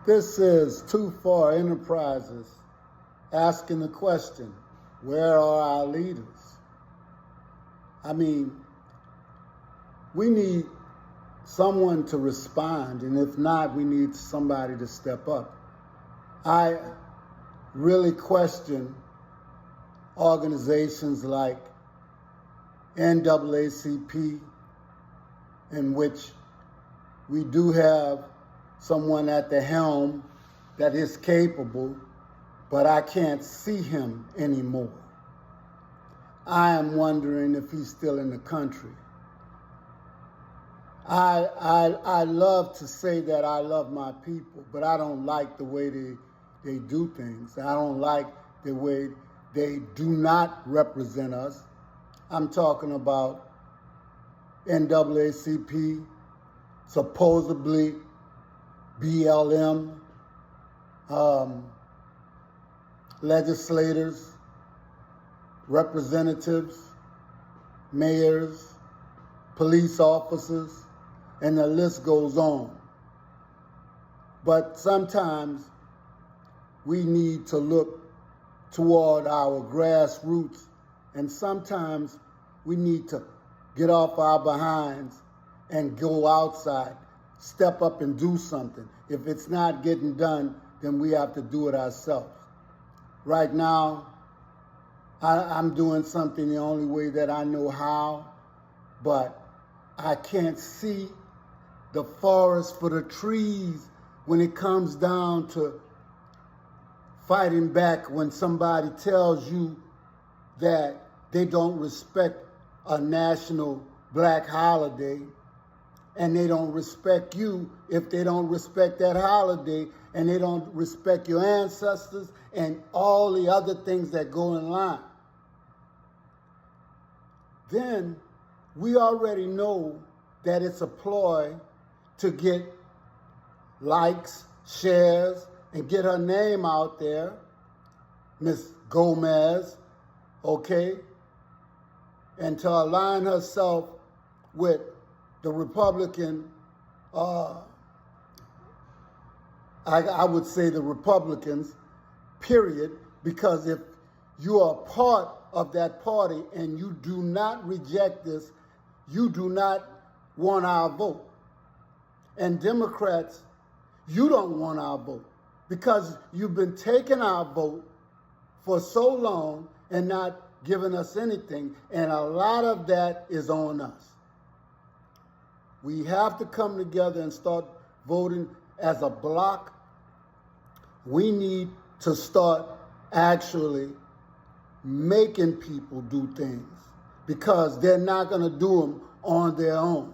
This is Too Far Enterprises asking the question, where are our leaders? I mean, we need someone to respond, and if not, we need somebody to step up. I really question organizations like NAACP, in which we do have someone at the helm that is capable, but I can't see him anymore. I am wondering if he's still in the country. I love to say that I love my people, but I don't like the way they do things. I don't like the way they do not represent us. I'm talking about NAACP, supposedly BLM, legislators, representatives, mayors, police officers, and the list goes on. But sometimes we need to look toward our grassroots, and sometimes we need to get off our behinds and go outside, step up and do something. If it's not getting done, then we have to do it ourselves. Right now, I'm doing something the only way that I know how, but I can't see the forest for the trees when it comes down to fighting back when somebody tells you that they don't respect a national black holiday, and they don't respect you if they don't respect that holiday, and they don't respect your ancestors and all the other things that go in line. Then we already know that it's a ploy to get likes, shares, and get her name out there, Miss Gomez, okay? And to align herself with the Republican, I would say the Republicans, period, because if you are part of that party and you do not reject this, you do not want our vote. And Democrats, you don't want our vote because you've been taking our vote for so long and not giving us anything, and a lot of that is on us. We have to come together and start voting as a block. We need to start actually making people do things because they're not going to do them on their own.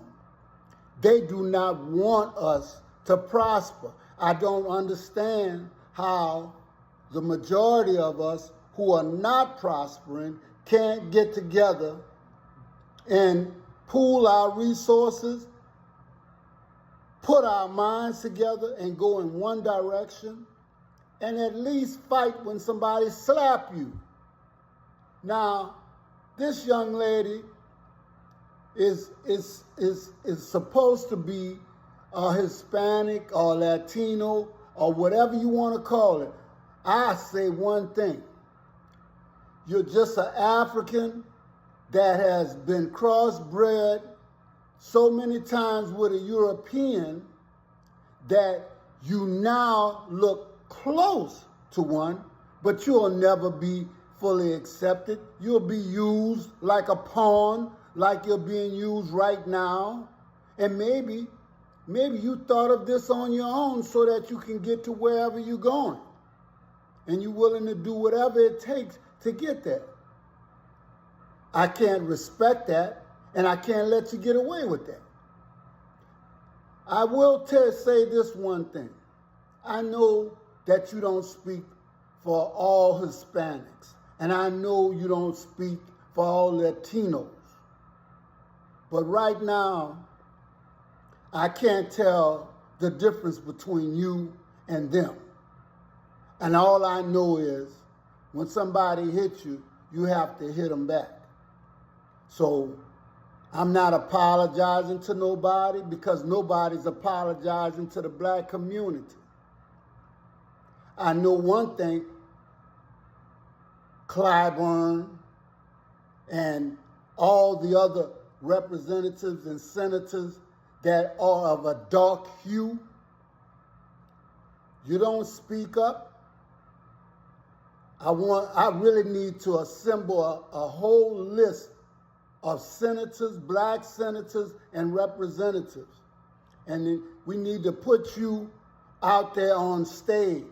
They do not want us to prosper. I don't understand how the majority of us who are not prospering can't get together and pool our resources, put our minds together and go in one direction, and at least fight when somebody slap you. Now, this young lady is supposed to be a Hispanic or Latino or whatever you want to call it. I say one thing. You're just an African that has been crossbred so many times with a European that you now look close to one, but you'll never be fully accepted. You'll be used like a pawn, like you're being used right now. And maybe you thought of this on your own so that you can get to wherever you're going. And you're willing to do whatever it takes to get there. I can't respect that, and I can't let you get away with that. I will say this one thing. I know that you don't speak for all Hispanics, and I know you don't speak for all Latinos. But right now, I can't tell the difference between you and them. And all I know is when somebody hits you, you have to hit them back. So I'm not apologizing to nobody because nobody's apologizing to the black community. I know one thing, Clyburn and all the other representatives and senators that are of a dark hue, you don't speak up. I really need to assemble a whole list of senators, black senators and representatives. And we need to put you out there on stage.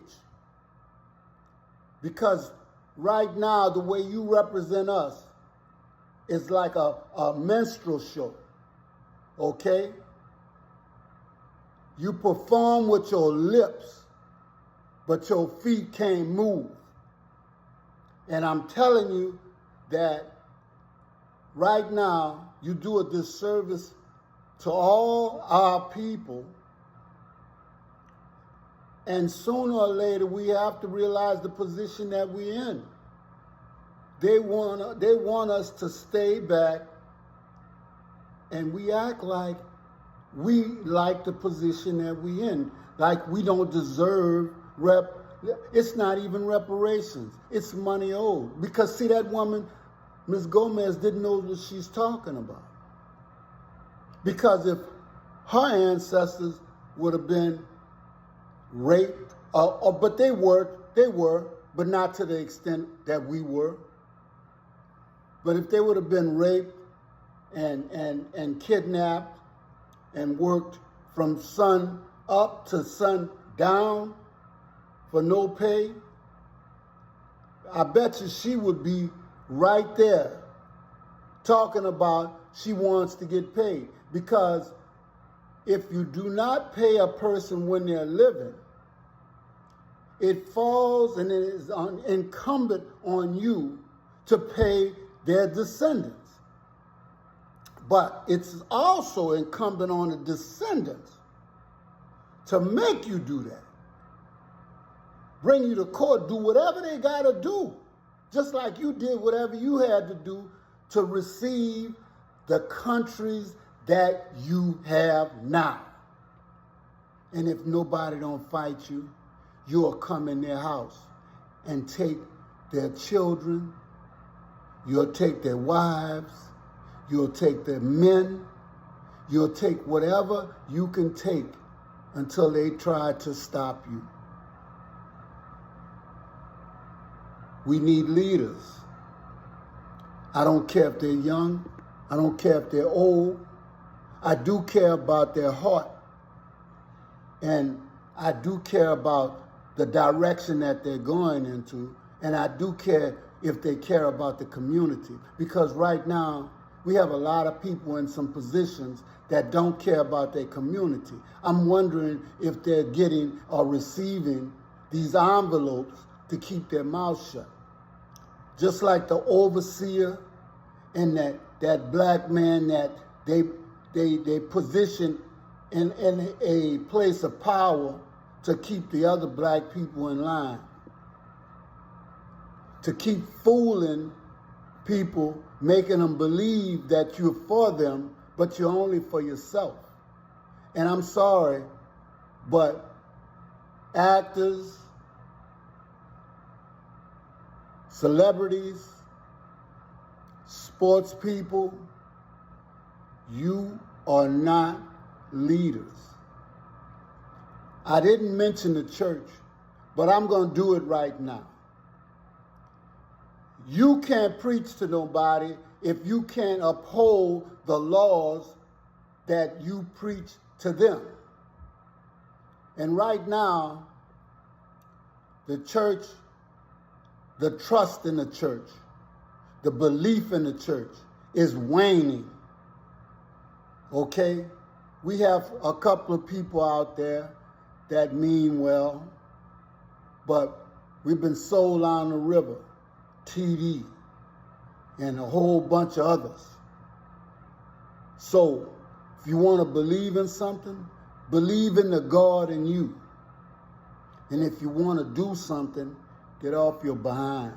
Because right now, the way you represent us is like a minstrel show, okay? You perform with your lips, but your feet can't move. And I'm telling you that right now, you do a disservice to all our people. And sooner or later, we have to realize the position that we're in. They want us to stay back, and we act like we like the position that we're in, like we don't deserve it's not even reparations. It's money owed. Because see, that woman, Ms. Gomez, didn't know what she's talking about. Because if her ancestors would have been raped, but they were, but not to the extent that we were. But if they would have been raped and kidnapped and worked from sun up to sun down for no pay, I bet you she would be right there talking about she wants to get paid. Because if you do not pay a person when they're living, it falls and it is incumbent on you to pay their descendants. But it's also incumbent on the descendants to make you do that. Bring you to court, do whatever they got to do, just like you did whatever you had to do to receive the countries that you have now. And if nobody don't fight you, you'll come in their house and take their children, you'll take their wives, you'll take their men, you'll take whatever you can take until they try to stop you. We need leaders. I don't care if they're young. I don't care if they're old. I do care about their heart. And I do care about the direction that they're going into. And I do care if they care about the community. Because right now, we have a lot of people in some positions that don't care about their community. I'm wondering if they're getting or receiving these envelopes to keep their mouth shut. Just like the overseer and that black man that they position in a place of power to keep the other black people in line. To keep fooling people, making them believe that you're for them, but you're only for yourself. And I'm sorry, but actors, celebrities, sports people, you are not leaders. I didn't mention the church, but I'm going to do it right now. You can't preach to nobody if you can't uphold the laws that you preach to them. And right now, the church, the trust in the church, the belief in the church is waning. Okay? We have a couple of people out there that mean well, but we've been sold on the river, TD, and a whole bunch of others. So, if you want to believe in something, believe in the God in you. And if you want to do something, get off your behind.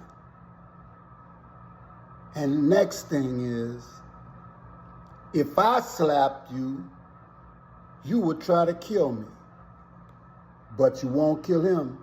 And next thing is, if I slapped you, you would try to kill me. But you won't kill him.